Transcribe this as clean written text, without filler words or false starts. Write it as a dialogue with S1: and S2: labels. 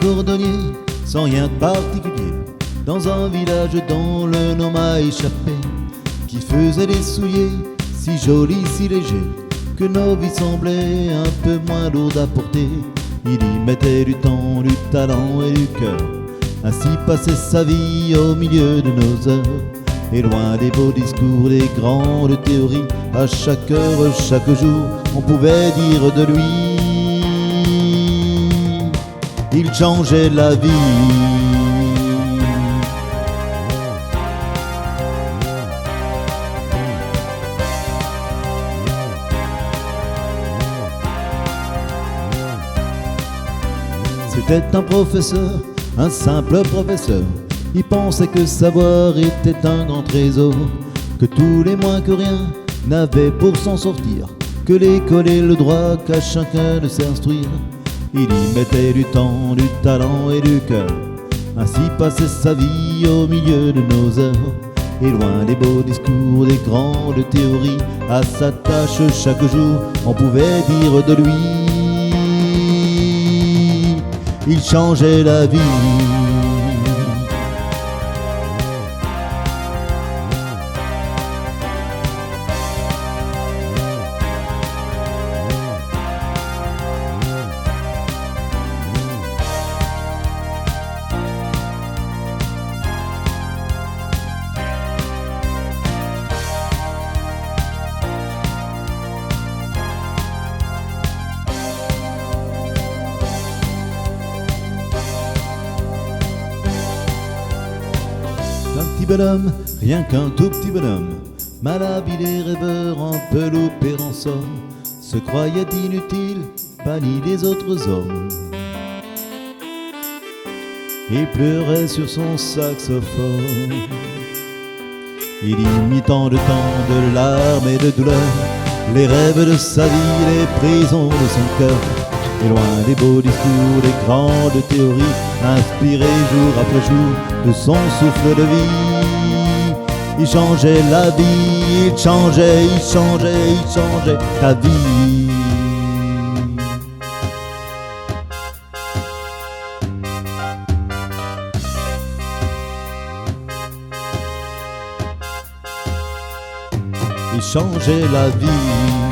S1: cordonnier, sans rien de particulier, dans un village dont le nom m'a échappé, qui faisait des souliers si jolis, si légers, que nos vies semblaient un peu moins lourdes à porter. Il y mettait du temps, du talent et du cœur, ainsi passait sa vie au milieu de nos heures. Et loin des beaux discours, des grandes théories, à chaque heure, chaque jour, on pouvait dire de lui, il changeait la vie. C'était un professeur, un simple professeur. Il pensait que savoir était un grand trésor, que tous les moins que rien n'avaient pour s'en sortir, que l'école et le droit qu'à chacun de s'instruire. Il y mettait du temps, du talent et du cœur, ainsi passait sa vie au milieu de nos heures. Et loin des beaux discours, des grandes théories, à sa tâche chaque jour, on pouvait dire de lui, il changeait la vie. Un petit bonhomme, rien qu'un tout petit bonhomme, malhabile et rêveur, un peu loupé en somme, se croyait inutile, banni des autres hommes. Il pleurait sur son saxophone, il y mit tant de temps, de larmes et de douleurs, les rêves de sa vie, les prisons de son cœur. Et loin des beaux discours, des grandes théories, inspirés jour après jour de son souffle de vie, il changeait la vie, il changeait, il changeait, il changeait ta vie. Il changeait la vie.